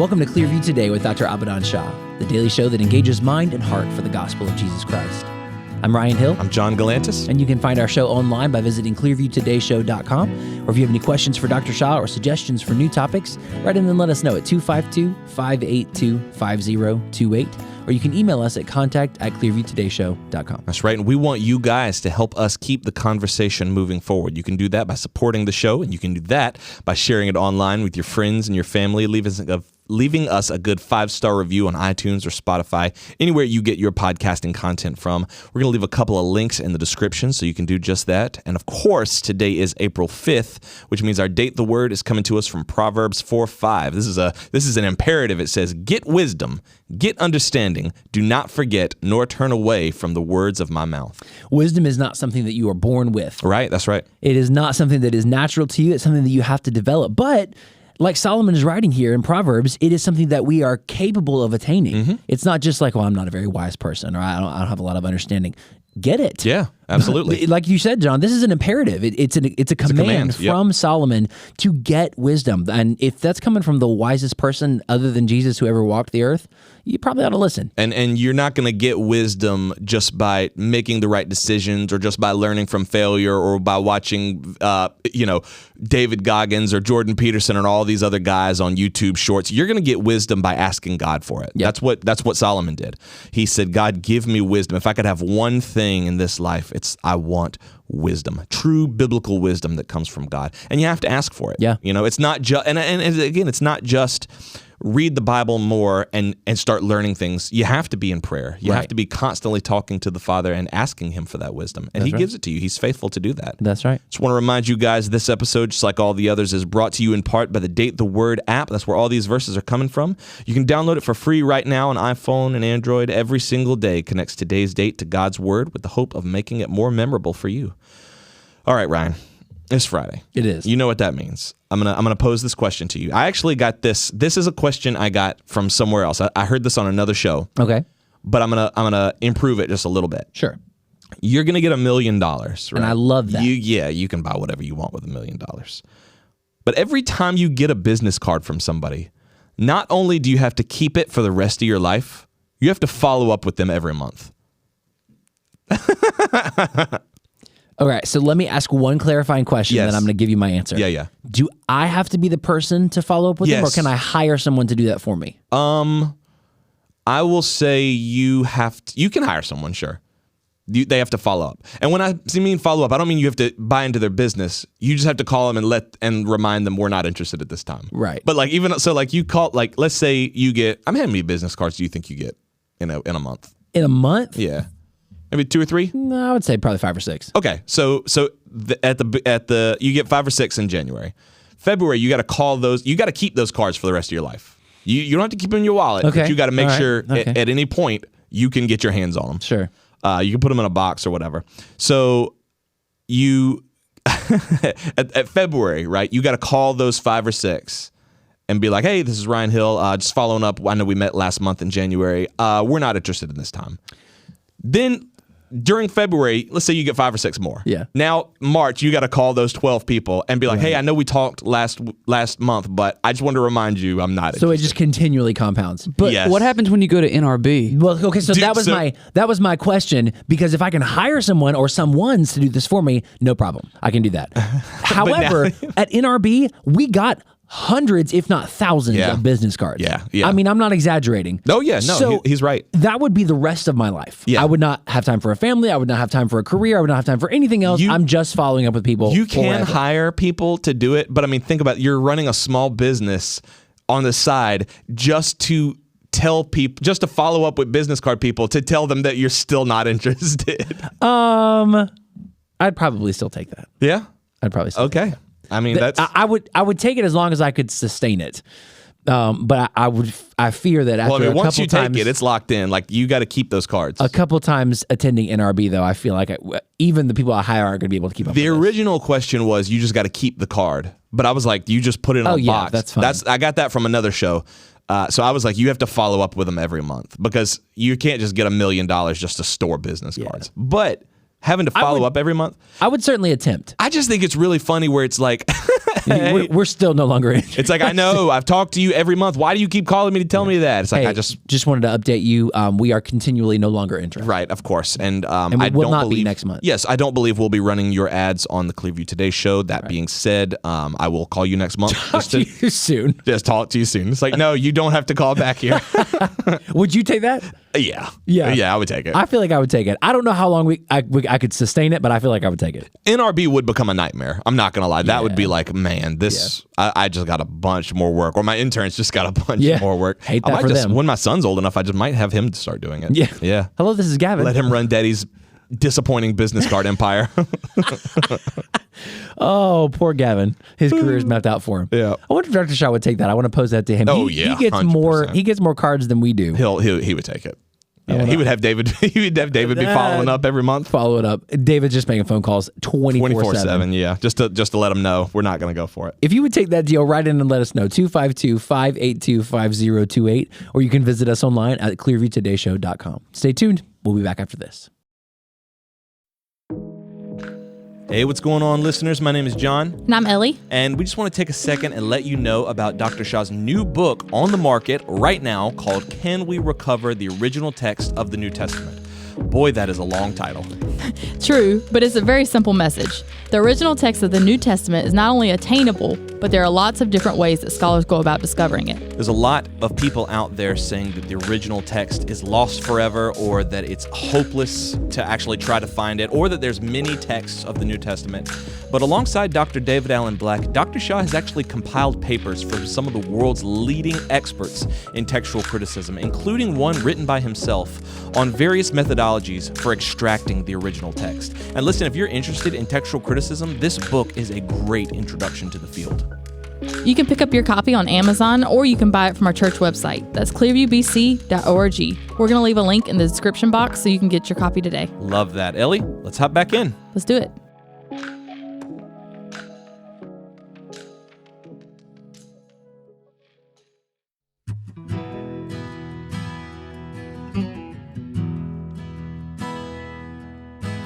Welcome to Clearview Today with Dr. Abadan Shah, the daily show that engages mind and heart for the gospel of Jesus Christ. I'm Ryan Hill. I'm John Galantis. And you can find our show online by visiting clearviewtodayshow.com. Or if you have any questions for Dr. Shah or suggestions for new topics, write in and let us know at 252-582-5028. Or you can email us at contact@clearviewtodayshow.com. That's right. And we want you guys to help us keep the conversation moving forward. You can do that by supporting the show, and you can do that by sharing it online with your friends and your family, leaving us a good 5-star review on iTunes or Spotify, anywhere you get your podcasting content from. We're going to leave a couple of links in the description so you can do just that. And of course, today is April 5th, which means our Date the Word is coming to us from Proverbs 4:5. This is an imperative. It says, "Get wisdom, get understanding, do not forget, nor turn away from the words of my mouth." Wisdom is not something that you are born with. Right, that's right. It is not something that is natural to you. It's something that you have to develop. But like Solomon is writing here in Proverbs, it is something that we are capable of attaining. Mm-hmm. It's not just like, well, I'm not a very wise person, or I don't have a lot of understanding. Get it. Yeah, absolutely. Like you said, John, this is an imperative. It's a command from Solomon to get wisdom. And if that's coming from the wisest person other than Jesus who ever walked the earth, you probably ought to listen. And you're not going to get wisdom just by making the right decisions or just by learning from failure or by watching, David Goggins or Jordan Peterson and all these other guys on YouTube shorts. You're going to get wisdom by asking God for it. Yep. That's what Solomon did. He said, "God, give me wisdom. If I could have one thing in this life, I want wisdom, true biblical wisdom that comes from God." And you have to ask for it. Yeah. It's not just, and again, it's not just read the Bible more and start learning things. You have to be in prayer. You have to be constantly talking to the Father and asking Him for that wisdom. And He gives it to you. He's faithful to do that. That's right. Just want to remind you guys, this episode, just like all the others, is brought to you in part by the Date the Word app. That's where all these verses are coming from. You can download it for free right now on iPhone and Android. Every single day connects today's date to God's Word with the hope of making it more memorable for you. All right, Ryan. It's Friday. It is. You know what that means. I'm gonna pose this question to you. I actually got this. This is a question I got from somewhere else. I heard this on another show. Okay. But I'm gonna improve it just a little bit. Sure. You're gonna get $1 million, right? And I love that. You can buy whatever you want with $1 million. But every time you get a business card from somebody, not only do you have to keep it for the rest of your life, you have to follow up with them every month. All right, so let me ask one clarifying question, then I'm going to give you my answer. Yeah. Do I have to be the person to follow up with them, or can I hire someone to do that for me? I will say you can hire someone, sure. They have to follow up. And when I mean follow up, I don't mean you have to buy into their business. You just have to call them and remind them we're not interested at this time. Right. But you call, let's say you get, how many business cards do you think you get in a month? In a month? Yeah. Maybe 2 or 3? No, I would say probably 5 or 6. Okay, so you get 5 or 6 in January. February, you got to call those. You got to keep those cards for the rest of your life. You don't have to keep them in your wallet, but you got to make sure at any point you can get your hands on them. Sure. You can put them in a box or whatever. So you at February, right? You got to call those 5 or 6 and be like, "Hey, this is Ryan Hill. Just following up. I know we met last month in January. We're not interested in this time." Then during February, let's say you get 5 or 6 more. Yeah. Now, March, you got to call those 12 people and be like, "Hey, I know we talked last month, but I just wanted to remind you I'm not interested." So it just continually compounds. But what happens when you go to NRB? Well, okay, so that was my question, because if I can hire someone or someone's to do this for me, no problem. I can do that. However, at NRB, we got hundreds, if not thousands, of business cards. Yeah. I mean, I'm not exaggerating. Oh, yeah, no, so he's right. That would be the rest of my life. Yeah. I would not have time for a family. I would not have time for a career. I would not have time for anything else. I'm just following up with people. You can hire people to do it, but I mean, think about it. You're running a small business on the side just to tell people, just to follow up with business card people to tell them that you're still not interested. I'd probably still take that. Yeah? I'd probably still take that. I mean, I would take it as long as I could sustain it. But I fear that after a once couple you times, take it's locked in. Like, you got to keep those cards. A couple times attending NRB, though, I feel like even the people I hire are going to be able to keep up. The original question was, you just got to keep the card. But I was like, you just put it in a box. That's fine. I got that from another show. So I was like, you have to follow up with them every month, because you can't just get $1 million just to store business cards. But having to follow up every month, I would certainly attempt. I just think it's really funny where it's like We're still no longer interested. It's like, I know, I've talked to you every month. Why do you keep calling me to tell me that? It's like, Hey, I just wanted to update you. We are continually no longer interested. Right, of course. And, we I will don't not believe, be next month. Yes, I don't believe we'll be running your ads on the Clearview Today show. That being said, I will call you next month. Talk to you soon. Just talk to you soon. It's like, no, you don't have to call back here. Would you take that? Yeah. Yeah. Yeah, I would take it. I feel like I would take it. I don't know how long I could sustain it, but I feel like I would take it. NRB would become a nightmare. I'm not going to lie. That would be like, man, this, I just got a bunch more work. Or my interns just got a bunch more work. Hate I that might for just, them. when my son's old enough, I just might have him start doing it. Yeah. Yeah. Hello, this is Gavin. Let him run Daddy's disappointing business card empire. Oh, poor Gavin. His career is mapped out for him. Yeah. I wonder if Dr. Shaw would take that. I want to pose that to him. Oh, He yeah, gets 100%. He gets more cards than we do. He would take it. Yeah, he would have David. He would have David be following up every month. Follow it up. David's just making phone calls 24/7. Yeah, just to let him know we're not going to go for it. If you would take that deal, write in and let us know. 252-582-5028. Or you can visit us online at clearviewtodayshow.com. Stay tuned. We'll be back after this. Hey, what's going on, listeners? My name is John. And I'm Ellie. And we just want to take a second and let you know about Dr. Shah's new book on the market right now called Can We Recover the Original Text of the New Testament? Boy, that is a long title. True, but it's a very simple message. The original text of the New Testament is not only attainable, but there are lots of different ways that scholars go about discovering it. There's a lot of people out there saying that the original text is lost forever, or that it's hopeless to actually try to find it, or that there's many texts of the New Testament. But alongside Dr. David Allen Black, Dr. Shah has actually compiled papers from some of the world's leading experts in textual criticism, including one written by himself on various methodologies for extracting the original text. And listen, if you're interested in textual criticism, this book is a great introduction to the field. You can pick up your copy on Amazon, or you can buy it from our church website. That's clearviewbc.org. We're going to leave a link in the description box so you can get your copy today. Love that. Ellie, let's hop back in. Let's do it.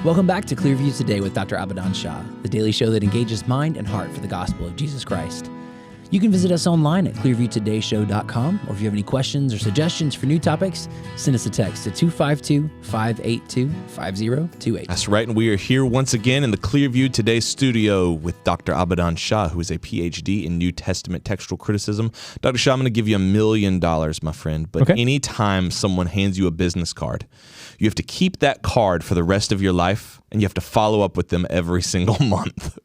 Welcome back to Clearview Today with Dr. Abadan Shah, the daily show that engages mind and heart for the gospel of Jesus Christ. You can visit us online at clearviewtodayshow.com, or if you have any questions or suggestions for new topics, send us a text to 252-582-5028. That's right, and we are here once again in the Clearview Today studio with Dr. Abadan Shah, who is a PhD in New Testament textual criticism. Dr. Shah, I'm going to give you $1 million, my friend, but anytime someone hands you a business card, you have to keep that card for the rest of your life, and you have to follow up with them every single month.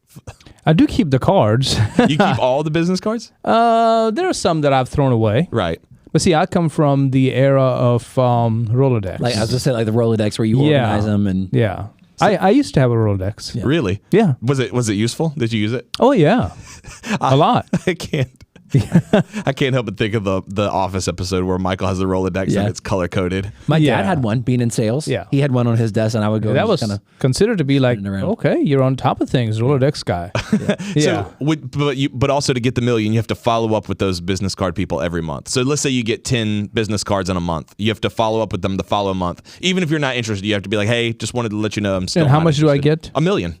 I do keep the cards. You keep all the business cards? There are some that I've thrown away. Right. But see, I come from the era of Rolodex. Like I was just saying, like the Rolodex where you organize them and yeah. I used to have a Rolodex. Yeah. Really? Yeah. Was it useful? Did you use it? Oh yeah, a lot. I can't help but think of the Office episode where Michael has the Rolodex and it's color coded. My dad had one, being in sales. Yeah. He had one on his desk, and I would go. That was kind of considered to be like, okay, you're on top of things, Rolodex guy. Yeah. But also to get the $1 million, you have to follow up with those business card people every month. So let's say you get 10 business cards in a month. You have to follow up with them the following month. Even if you're not interested, you have to be like, hey, just wanted to let you know I'm still. And how much interested. do I get? $1 million.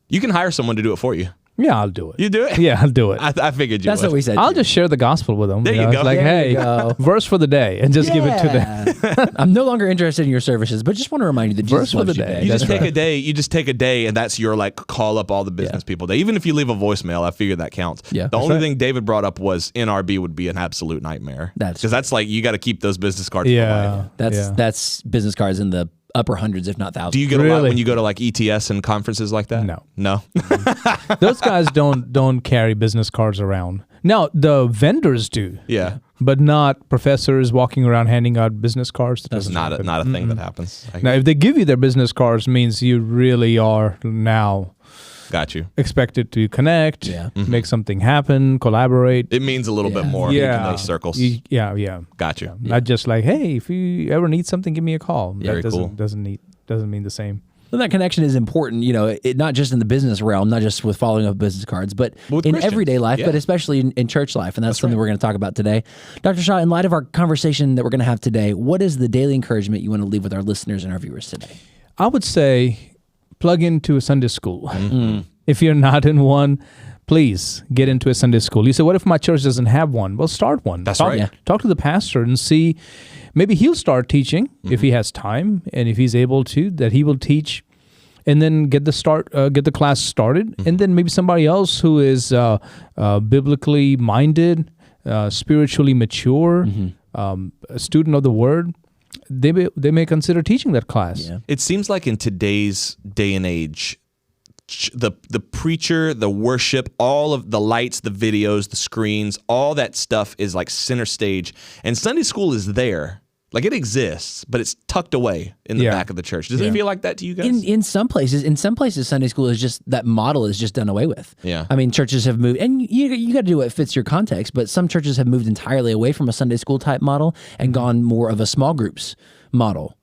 You can hire someone to do it for you. Yeah, I'll do it. You do it? Yeah, I'll do it. I figured you That's would. what we said. I'll just share the gospel with them. There you go. It's like, There you hey, go. verse for the day, and just give it to them. I'm no longer interested in your services, but just want to remind you that Jesus Verse for loves the you day. today. You That's just take a day. You just take a day, and that's your like call up all the business people day. Even if you leave a voicemail, I figure that counts. Yeah. The only thing David brought up was NRB would be an absolute nightmare. That's because like you got to keep those business cards. Yeah. That's business cards in the upper hundreds, if not thousands. Do you get a lot Really? when you go to like ETS and conferences like that? No. Those guys don't carry business cards around. Now the vendors do. Yeah. But not professors walking around handing out business cards. That's not a thing that happens. Now, if they give you their business cards, means you really are now got you expected to connect, make something happen, collaborate. It means a little bit more in those circles. Yeah. Got you. Not just like, hey, if you ever need something, give me a call. Very cool. Doesn't mean the same. And that connection is important, not just in the business realm, not just with following up business cards, but with in Christians. everyday life, but especially in church life. And that's something we're going to talk about today. Dr. Shah, in light of our conversation that we're going to have today, what is the daily encouragement you want to leave with our listeners and our viewers today? I would say plug into a Sunday school. If you're not in one, please get into a Sunday school. You say, what if my church doesn't have one? Well, start one. That's right. Yeah. Talk to the pastor and see. Maybe he'll start teaching if he has time and if he's able to, that he will teach, and then get the class started. And then maybe somebody else who is biblically minded, spiritually mature, a student of the word, they may consider teaching that class. Yeah. It seems like in today's day and age, the preacher, the worship, all of the lights, the videos, the screens, all that stuff is like center stage. And Sunday school is there. Like, it exists, but it's tucked away in the back of the church. Does it feel like that to you guys? In some places, Sunday school is just, that model is just done away with. Yeah. I mean, churches have moved, and you got to do what fits your context, but some churches have moved entirely away from a Sunday school type model and gone more of a small groups model.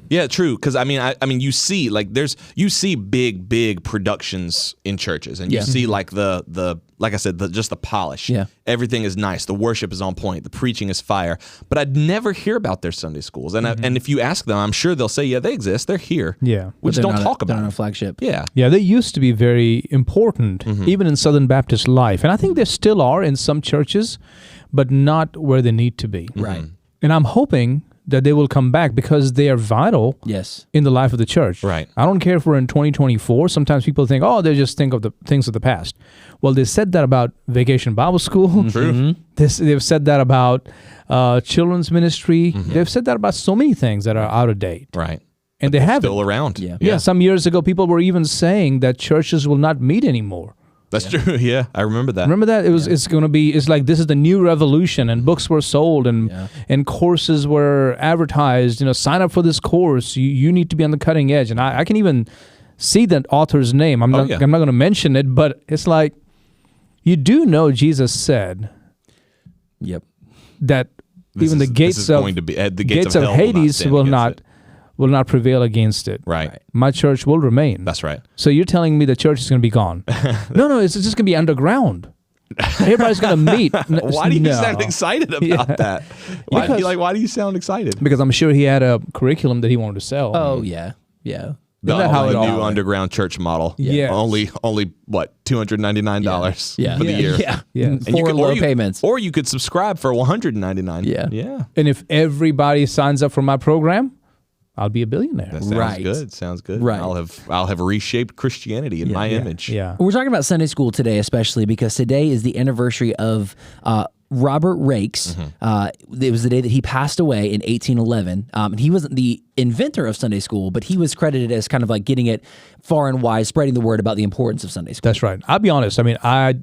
Yeah, true. Because I mean, you see you see big productions in churches, and you see like the like I said, just the polish. Yeah, everything is nice. The worship is on point. The preaching is fire. But I'd never hear about their Sunday schools, and and if you ask them, I'm sure they'll say, yeah, they exist. They're here. Yeah, we just don't talk about them. They're on a flagship. Yeah, they used to be very important, even in Southern Baptist life, and I think they still are in some churches, but not where they need to be. Right. And I'm hoping that they will come back because they are vital in the life of the church. Right. I don't care if we're in 2024. Sometimes people think, they just think of the things of the past. Well, they said that about Vacation Bible School. True. They've said that about children's ministry. They've said that about so many things that are out of date. Right. And they have still around. Yeah. Some years ago, people were even saying that churches will not meet anymore. That's true. Yeah, I remember that. Remember that? It's like this is the new revolution, and books were sold, and courses were advertised. Sign up for this course. You need to be on the cutting edge. And I can even see that author's name. I'm not going to mention it, but it's like, you do know Jesus said, that even the gates of Hades will not prevail against it. Right. My church will remain. That's right. So you're telling me the church is going to be gone? No, it's just going to be underground. Everybody's going to meet. Why do you sound excited about that? Why do you sound excited? Because I'm sure he had a curriculum that he wanted to sell. Oh, yeah. Isn't that how the new underground church model? Yeah. Only what, $299 for the year? Yeah. And Four low payments. Or you could subscribe for $199. Yeah. And if everybody signs up for my program, I'll be a billionaire. That sounds good. Sounds good. Right. I'll have reshaped Christianity in my image. Yeah. We're talking about Sunday school today, especially because today is the anniversary of Robert Raikes. It was the day that he passed away in 1811. And he wasn't the inventor of Sunday school, but he was credited as kind of like getting it far and wide, spreading the word about the importance of Sunday school. That's right. I'll be honest. I mean, I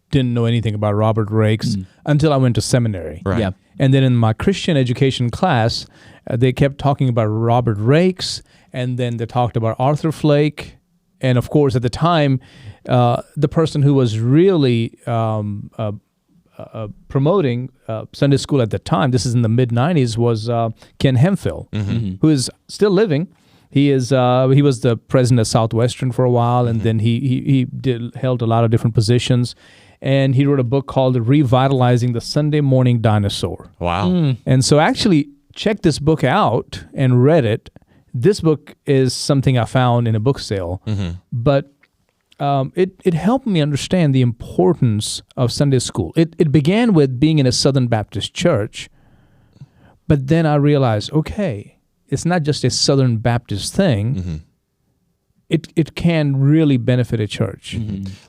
didn't know anything about Robert Raikes until I went to seminary. Right. Yeah. And then in my Christian education class, they kept talking about Robert Raikes, and then they talked about Arthur Flake. And of course, at the time, the person who was really promoting Sunday school at the time, this is in the mid-'90s, was Ken Hemphill, who is still living. He was the president of Southwestern for a while, and then he held a lot of different positions. And he wrote a book called Revitalizing the Sunday Morning Dinosaur. Wow. And so actually check this book out and read it. This book is something I found in a book sale, but it helped me understand the importance of Sunday school. It began with being in a Southern Baptist church, but then I realized, okay, it's not just a Southern Baptist thing. It can really benefit a church.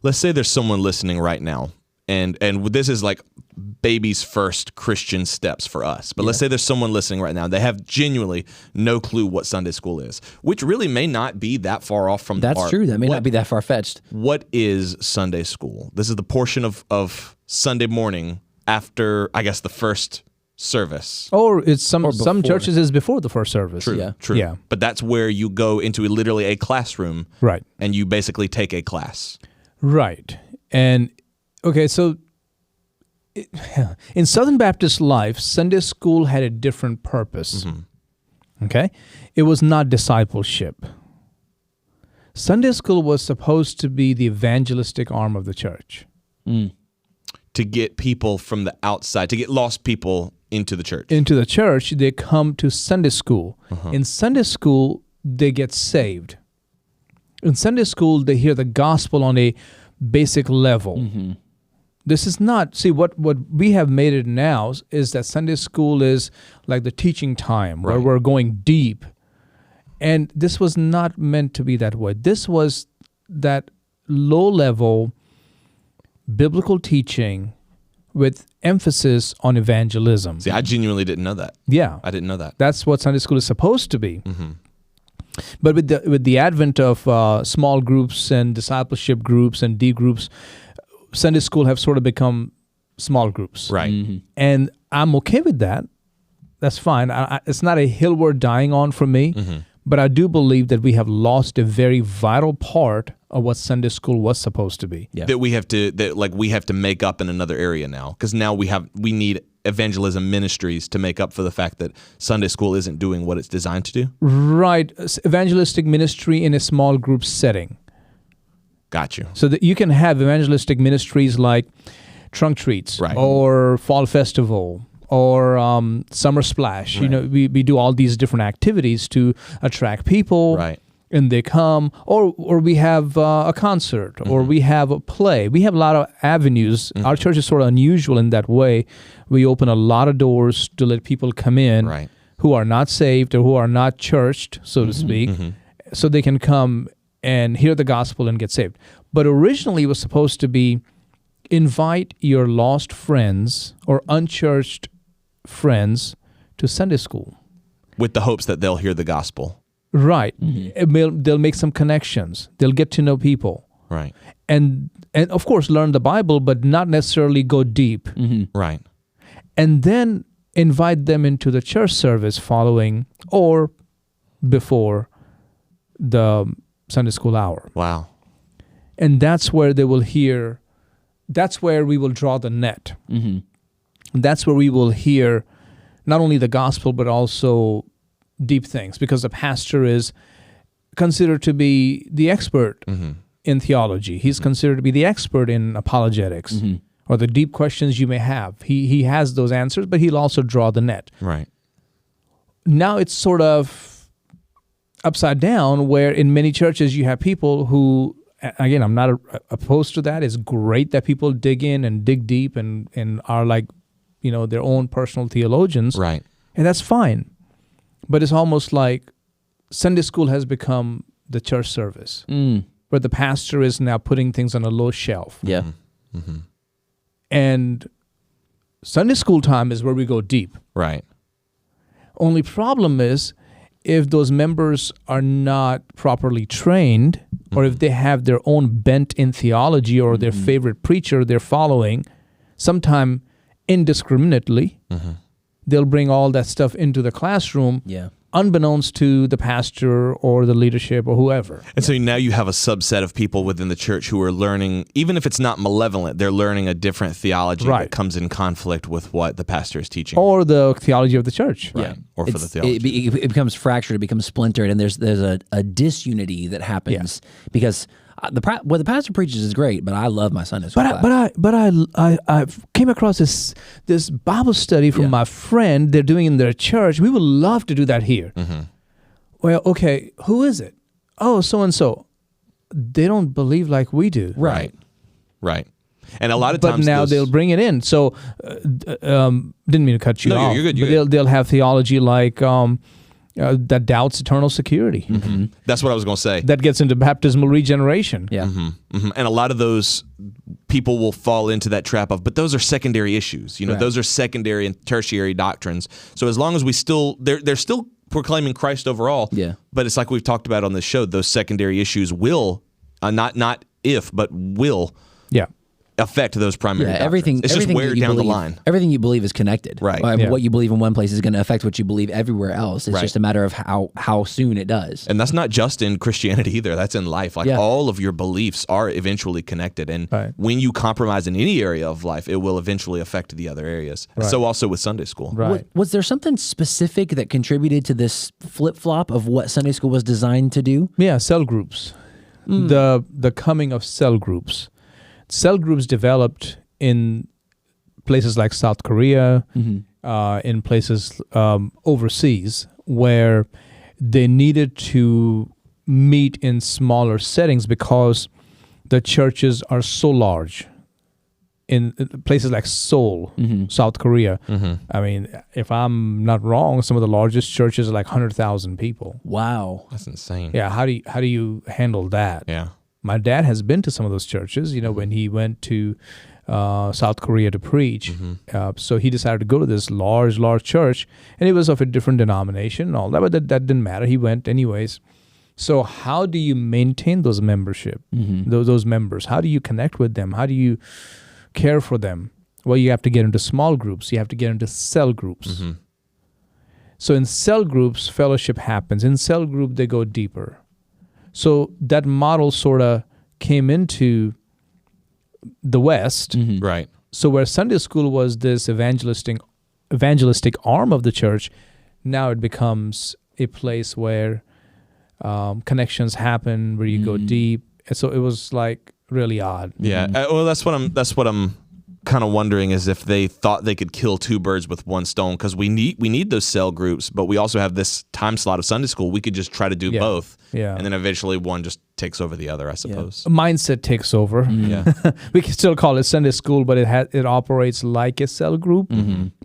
Let's say there's someone listening right now, and this is like baby's first Christian steps for us. But let's say there's someone listening right now, they have genuinely no clue what Sunday school is, which really may not be that far off from the That's mark. true. That may not be that far-fetched. What is Sunday school? This is the portion of Sunday morning after, I guess, the first service. Or it's some before. churches is before the first service. True. Yeah. But that's where you go into literally a classroom. Right. And you basically take a class. Right. And okay, so in Southern Baptist life, Sunday school had a different purpose. Okay? It was not discipleship. Sunday school was supposed to be the evangelistic arm of the church. To get people from the outside, to get lost people into the church. Into the church, they come to Sunday school. In Sunday school, they get saved. In Sunday school, they hear the gospel on a basic level. This is not, see, what we have made it now is that Sunday school is like the teaching time where we're going deep. And this was not meant to be that way. This was that low-level biblical teaching with emphasis on evangelism. See, I genuinely didn't know that. Yeah. I didn't know that. That's what Sunday school is supposed to be. But with the advent of small groups and discipleship groups and D groups, Sunday school have sort of become small groups. Right. And I'm okay with that. That's fine. It's not a hill worth dying on for me. But I do believe that we have lost a very vital part of what Sunday school was supposed to be. Yeah. That we have to make up in another area now, because now we need evangelism ministries to make up for the fact that Sunday school isn't doing what it's designed to do. Right. Evangelistic ministry in a small group setting. Got you. So that you can have evangelistic ministries like trunk treats or fall festival or summer splash. Right. You know, we do all these different activities to attract people. Right. And they come, or we have a concert, or we have a play. We have a lot of avenues. Our church is sort of unusual in that way. We open a lot of doors to let people come in who are not saved or who are not churched, so to speak, so they can come and hear the gospel and get saved. But originally it was supposed to be invite your lost friends or unchurched friends to Sunday school. With the hopes that they'll hear the gospel. Right. They'll make some connections. They'll get to know people. Right. And of course learn the Bible, but not necessarily go deep. Right. And then invite them into the church service following or before the Sunday school hour. Wow. And that's where they will hear, that's where we will draw the net. That's where we will hear not only the gospel, but also deep things, because the pastor is considered to be the expert in theology. He's considered to be the expert in apologetics or the deep questions you may have. He has those answers, but he'll also draw the net. Right. Now it's sort of upside down, where in many churches you have people who, again, I'm not opposed to that. It's great that people dig in and dig deep and are like, you know, their own personal theologians. Right. And that's fine. But it's almost like Sunday school has become the church service, where the pastor is now putting things on a low shelf. Yeah. And Sunday school time is where we go deep. Right. Only problem is if those members are not properly trained, or if they have their own bent in theology or their favorite preacher they're following, sometime indiscriminately, they'll bring all that stuff into the classroom, unbeknownst to the pastor or the leadership or whoever. And so now you have a subset of people within the church who are learning, even if it's not malevolent, they're learning a different theology that comes in conflict with what the pastor is teaching. Or the theology of the church. Right. Or for the theology. It becomes fractured, it becomes splintered, and there's a disunity that happens because what the pastor preaches is great, but I love my Sunday school class. But I came across this Bible study from my friend. They're doing in their church. We would love to do that here. Well, okay, who is it? Oh, so and so. They don't believe like we do. Right. And a lot of but times, now they'll bring it in. So, didn't mean to cut you off. You're good. But they'll have theology like that doubts eternal security. That's what I was going to say. That gets into baptismal regeneration. And a lot of those people will fall into that trap of, but those are secondary issues. You know, those are secondary and tertiary doctrines. So as long as we still, they're still proclaiming Christ overall. Yeah. But it's like we've talked about on this show, those secondary issues will, not if, but will affect those primary doctrines. It's just where down the line. Everything you believe is connected. Right. What you believe in one place is going to affect what you believe everywhere else. It's just a matter of how soon it does. And that's not just in Christianity either. That's in life. Like all of your beliefs are eventually connected. And when you compromise in any area of life, it will eventually affect the other areas. So also with Sunday school. Was there something specific that contributed to this flip-flop of what Sunday school was designed to do? Yeah, cell groups. The coming of cell groups. Cell groups developed in places like South Korea, in places overseas, where they needed to meet in smaller settings because the churches are so large in places like Seoul, South Korea. I mean, if I'm not wrong, some of the largest churches are like 100,000 people. Wow. That's insane. Yeah, how do you handle that? Yeah. My dad has been to some of those churches, when he went to South Korea to preach. So he decided to go to this large church, and it was of a different denomination and all that, but that didn't matter. He went anyways. So how do you maintain those membership, those members? How do you connect with them? How do you care for them? Well, you have to get into small groups. You have to get into cell groups. So in cell groups, fellowship happens. In cell group, they go deeper. So that model sort of came into the West. Right. So where Sunday school was this evangelistic arm of the church, now it becomes a place where connections happen, where you go deep. And so it was like really odd. Yeah. Well, that's what I'm kind of wondering, is if they thought they could kill two birds with one stone, because we need those cell groups, but we also have this time slot of Sunday school. We could just try to do both. Yeah. And then eventually one just takes over the other, I suppose. A mindset takes over. Yeah. We can still call it Sunday school, but it operates like a cell group,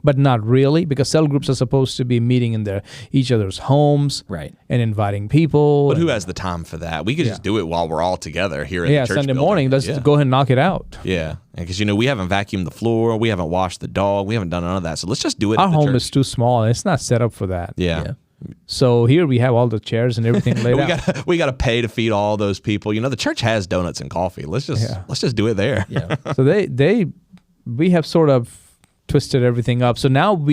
but not really, because cell groups are supposed to be meeting in each other's homes, Right. and inviting people. But who has the time for that? We could just do it while we're all together here in the church Sunday building. morning, let's go ahead and knock it out. Yeah. Because, we haven't vacuumed the floor. We haven't washed the dog. We haven't done none of that. So let's just do it Our at the home church. is too small. It's not set up for that. Yeah. So here we have all the chairs and everything laid out. We got to pay to feed all those people. The church has donuts and coffee. Let's just do it there. Yeah. So we have sort of twisted everything up. So now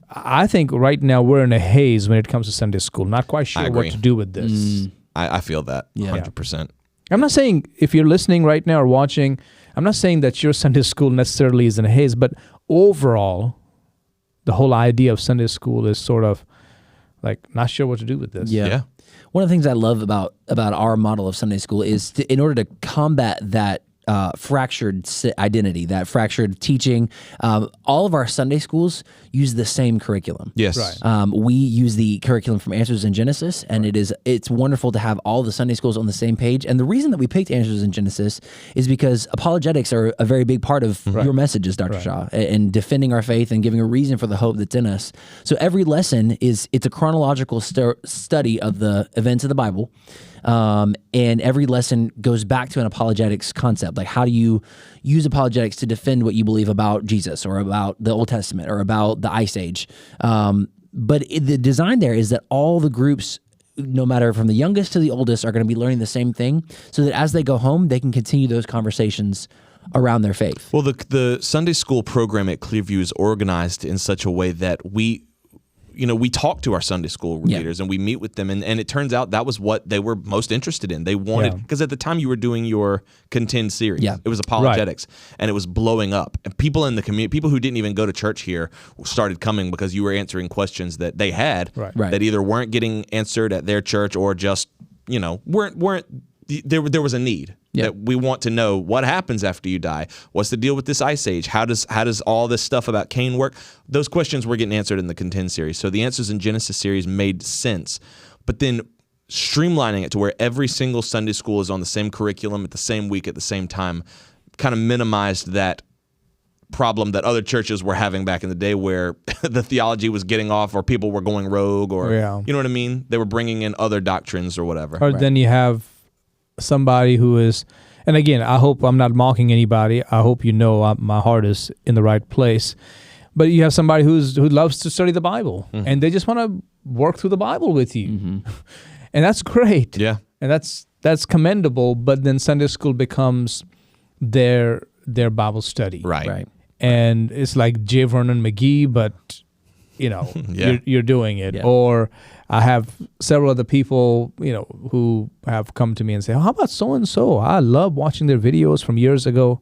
I think right now we're in a haze when it comes to Sunday school. Not quite sure what to do with this. I feel that 100%. I'm not saying, if you're listening right now or watching, I'm not saying that your Sunday school necessarily is in a haze, but overall, the whole idea of Sunday school is sort of like not sure what to do with this. Yeah. One of the things I love about our model of Sunday school is in order to combat that fractured identity, that fractured teaching, all of our Sunday schools use the same curriculum. Yes. Right. We use the curriculum from Answers in Genesis, and it's wonderful to have all the Sunday schools on the same page. And the reason that we picked Answers in Genesis is because apologetics are a very big part of your messages, Dr. Shah, and defending our faith and giving a reason for the hope that's in us. So every lesson it's a chronological study of the events of the Bible. And every lesson goes back to an apologetics concept. Like, how do you use apologetics to defend what you believe about Jesus or about the Old Testament or about the Ice Age? But the design there is that all the groups, no matter from the youngest to the oldest, are going to be learning the same thing, so that as they go home, they can continue those conversations around their faith. Well, the Sunday school program at Clearview is organized in such a way that we talk to our Sunday school leaders and we meet with them. And it turns out that was what they were most interested in. They wanted, because at the time you were doing your Contend series, it was apologetics, and it was blowing up. And people in the community, people who didn't even go to church here, started coming because you were answering questions that they had that either weren't getting answered at their church or just, weren't there was a need. That we want to know what happens after you die. What's the deal with this Ice Age? How does all this stuff about Cain work? Those questions were getting answered in the Contend series. So the Answers in Genesis series made sense. But then streamlining it to where every single Sunday school is on the same curriculum at the same week at the same time kind of minimized that problem that other churches were having back in the day, where the theology was getting off or people were going rogue, or you know what I mean? They were bringing in other doctrines or whatever. Or then you have somebody who is, and again, I hope I'm not mocking anybody. I hope my heart is in the right place. But you have somebody who loves to study the Bible, and they just want to work through the Bible with you, and that's great. Yeah, and that's commendable. But then Sunday school becomes their Bible study, right? And it's like J. Vernon McGee, but you're doing it. Or I have several other people, who have come to me and say, how about so-and-so? I love watching their videos from years ago.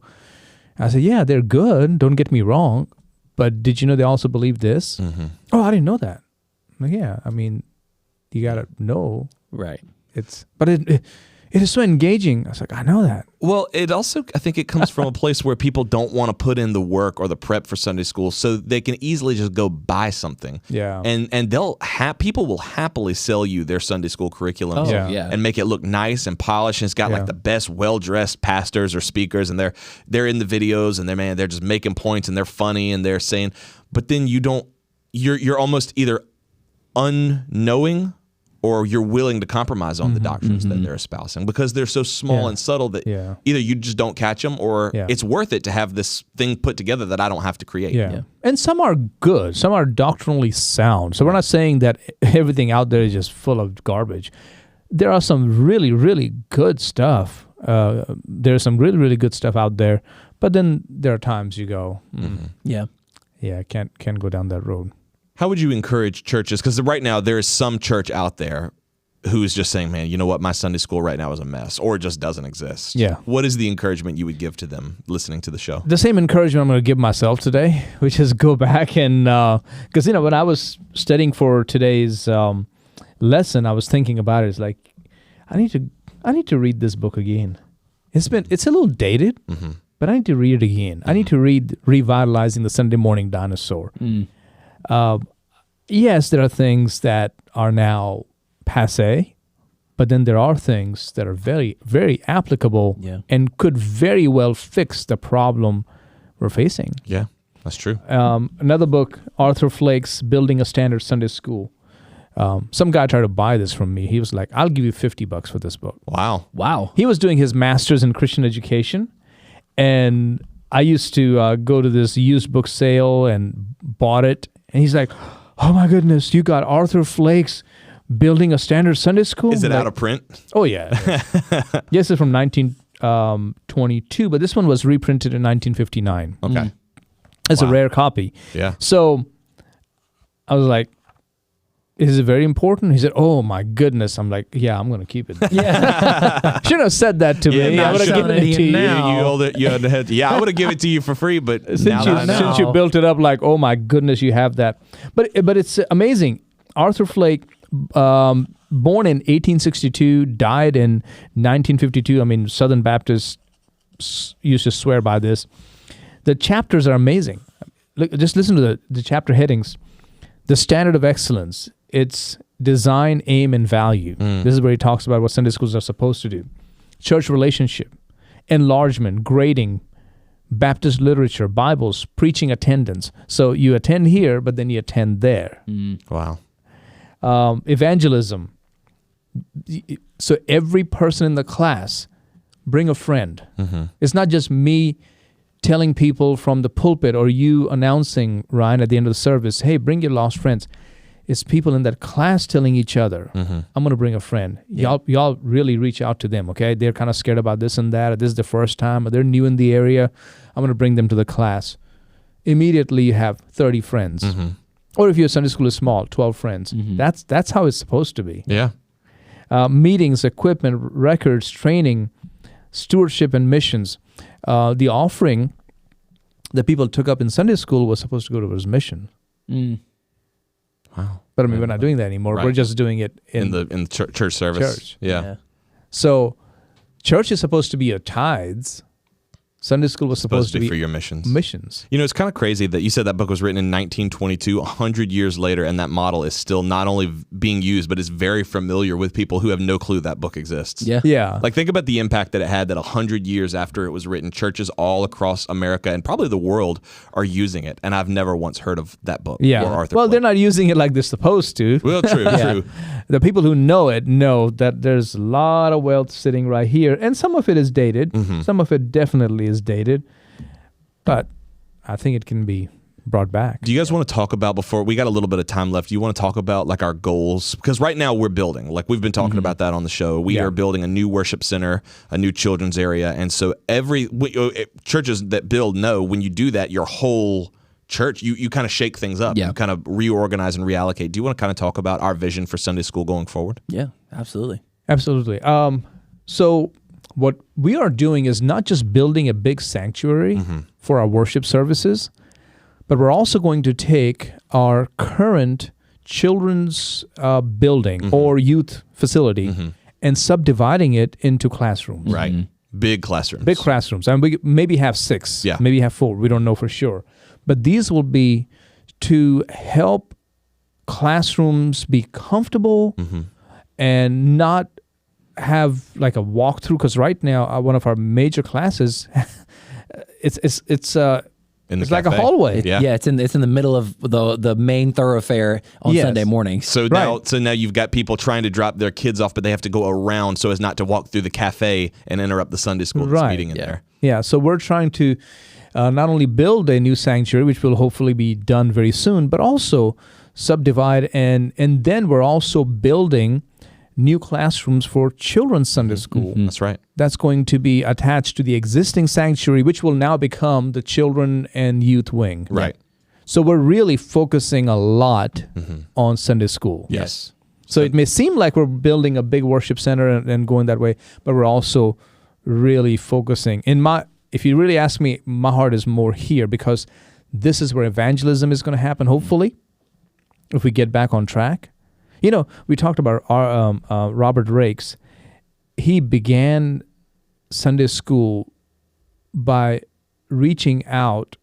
I say, yeah, they're good. Don't get me wrong. But did you know they also believe this? Oh, I didn't know that. I'm like, yeah, I mean, you got to know. Right. But it It is so engaging. I was like, I know that. Well, it also, I think it comes from a place where people don't want to put in the work or the prep for Sunday school, so they can easily just go buy something. Yeah. And people will happily sell you their Sunday school curriculums Yeah. and make it look nice and polished. And it's got like the best, well-dressed pastors or speakers, and they're in the videos, and they're just making points, and they're funny, and they're saying, but then you're almost either unknowing or you're willing to compromise on the doctrines that they're espousing because they're so small and subtle that either you just don't catch them or it's worth it to have this thing put together that I don't have to create. Yeah. And some are good. Some are doctrinally sound. So we're not saying that everything out there is just full of garbage. There are some really, really good stuff. There's some really, really good stuff out there. But then there are times you go, can't go down that road. How would you encourage churches? Because right now there is some church out there who's just saying, man, you know what? My Sunday school right now is a mess or it just doesn't exist. Yeah. What is the encouragement you would give to them listening to the show? The same encouragement I'm going to give myself today, which is go back and, because, when I was studying for today's lesson, I was thinking about it. It's like, I need to read this book again. It's a little dated, but I need to read it again. I need to read Revitalizing the Sunday Morning Dinosaur. Yes, there are things that are now passé, but then there are things that are very, very applicable and could very well fix the problem we're facing. Yeah, that's true. Another book, Arthur Flake's Building a Standard Sunday School. Some guy tried to buy this from me. He was like, I'll give you $50 for this book. Wow. He was doing his master's in Christian education, and I used to go to this used book sale and bought it. And he's like, oh my goodness, you got Arthur Flake's Building a Standard Sunday School? Is it out of print? Oh, yeah. Yes, it's from 1922, but this one was reprinted in 1959. Okay. It's a rare copy. Yeah. So I was like, is it very important? He said, oh my goodness. I'm like, yeah, I'm going to keep it. Yeah. Shouldn't have said that to me. I would have given it to you. I would have given it to you for free, but since you built it up like, oh my goodness, you have that. But it's amazing. Arthur Flake, born in 1862, died in 1952. I mean, Southern Baptists used to swear by this. The chapters are amazing. Look, just listen to the chapter headings. The standard of excellence. It's design, aim, and value. This is where he talks about what Sunday schools are supposed to do. Church relationship, enlargement, grading, Baptist literature, Bibles, preaching attendance. So you attend here, but then you attend there. Wow. Evangelism. So every person in the class, bring a friend. It's not just me telling people from the pulpit or you announcing, Ryan, at the end of the service, hey, bring your lost friends. It's people in that class telling each other, I'm going to bring a friend. Y'all really reach out to them, okay? They're kind of scared about this and that. Or this is the first time. Or they're new in the area. I'm going to bring them to the class. Immediately you have 30 friends. Or if your Sunday school is small, 12 friends. That's how it's supposed to be. Yeah. Meetings, equipment, records, training, stewardship, and missions. The offering that people took up in Sunday school was supposed to go towards mission. Wow. But I mean, we're not doing that anymore. Right. We're just doing it in the church service. Church. Yeah. So church is supposed to be your tithes. Sunday school was supposed to be for your missions. Missions. You know, it's kind of crazy that you said that book was written in 1922, 100 years later, and that model is still not only being used, but is very familiar with people who have no clue that book exists. Yeah. Like, think about the impact that it had that 100 years after it was written, churches all across America and probably the world are using it. And I've never once heard of that book or Arthur Well, Flake. they're not using it like they're supposed to. Well, true. The people who know it know that there's a lot of wealth sitting right here. And some of it is dated. Some of it definitely is dated. But I think it can be brought back. Do you guys want to talk about, before we got a little bit of time left, do you want to talk about like our goals? Because right now we're building, like we've been talking about that on the show. We are building a new worship center, a new children's area. And so churches that build know when you do that, your whole church, you kind of shake things up. You kind of reorganize and reallocate. Do you want to kind of talk about our vision for Sunday school going forward? Yeah, absolutely. Absolutely. So what we are doing is not just building a big sanctuary for our worship services, but we're also going to take our current children's building or youth facility and subdividing it into classrooms. Right. Big classrooms. Big classrooms. And we maybe have 6. Yeah. Maybe have 4. We don't know for sure. But these will be to help classrooms be comfortable and not have like a walkthrough. Because right now, one of our major classes, it's like a hallway. Yeah. It's in the middle of the main thoroughfare on Sunday mornings. So now you've got people trying to drop their kids off, but they have to go around so as not to walk through the cafe and interrupt the Sunday school that's meeting in there. Yeah, so we're trying to not only build a new sanctuary, which will hopefully be done very soon, but also subdivide, and then we're also building new classrooms for children's Sunday school. That's right. That's going to be attached to the existing sanctuary, which will now become the children and youth wing. Right. So we're really focusing a lot on Sunday school. Yes. So it may seem like we're building a big worship center and going that way, but we're also really focusing. If you really ask me, my heart is more here because this is where evangelism is going to happen, hopefully, if we get back on track. You know, we talked about our, Robert Rakes. He began Sunday school by reaching out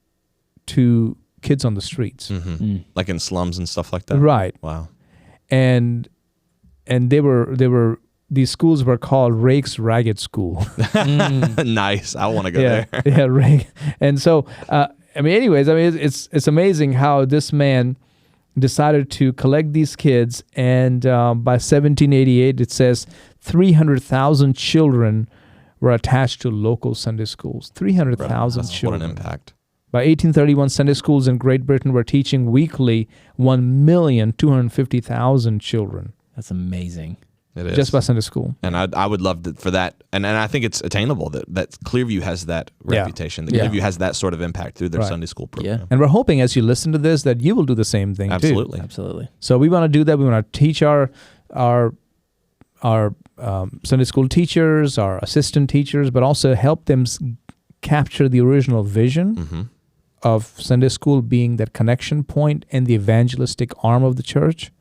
to kids on the streets. Like in slums and stuff like that? Right. Wow. And these schools were called Rakes Ragged School. Nice. I want to go there. Yeah, Rake. And so, it's amazing how this man decided to collect these kids, and by 1788, it says 300,000 children were attached to local Sunday schools. 300,000 children. What an impact. By 1831, Sunday schools in Great Britain were teaching weekly 1,250,000 children. That's amazing. It is. Just by Sunday school. And I would love for that. And I think it's attainable that Clearview has that reputation, that Clearview has that sort of impact through their Sunday school program. Yeah. And we're hoping as you listen to this that you will do the same thing Absolutely. too. Absolutely. So we want to do that. We want to teach our Sunday school teachers, our assistant teachers, but also help them capture the original vision of Sunday school being that connection point and the evangelistic arm of the church,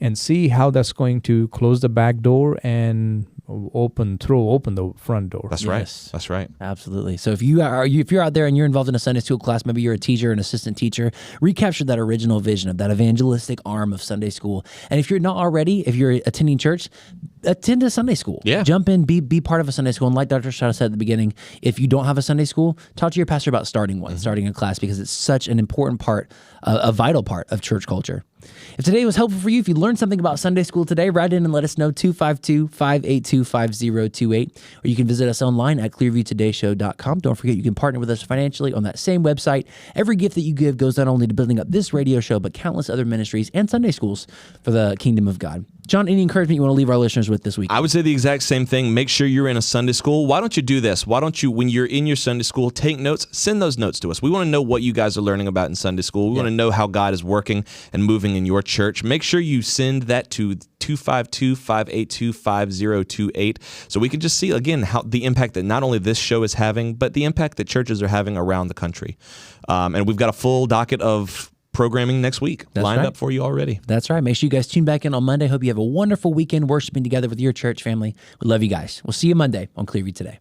and see how that's going to close the back door and throw open the front door. That's right. That's right. Absolutely. So if you're out there and you're involved in a Sunday school class, maybe you're a teacher, an assistant teacher, recapture that original vision of that evangelistic arm of Sunday school. And if you're not already, if you're attending church, attend a Sunday school. Yeah. Jump in, be part of a Sunday school. And like Dr. Shah said at the beginning, if you don't have a Sunday school, talk to your pastor about starting a class, because it's such an important part, a vital part of church culture. If today was helpful for you, if you learned something about Sunday school today, write in and let us know, 252-582-5028. Or you can visit us online at clearviewtodayshow.com. Don't forget, you can partner with us financially on that same website. Every gift that you give goes not only to building up this radio show, but countless other ministries and Sunday schools for the kingdom of God. John, any encouragement you want to leave our listeners with this week? I would say the exact same thing. Make sure you're in a Sunday school. Why don't you do this? Why don't you, when you're in your Sunday school, take notes, send those notes to us. We want to know what you guys are learning about in Sunday school. We want to know how God is working and moving in your church. Make sure you send that to 252-582-5028 so we can just see, again, how the impact that not only this show is having, but the impact that churches are having around the country. And we've got a full docket of programming next week lined up for you already. That's right. Make sure you guys tune back in on Monday. Hope you have a wonderful weekend worshiping together with your church family. We love you guys. We'll see you Monday on Clearview Today.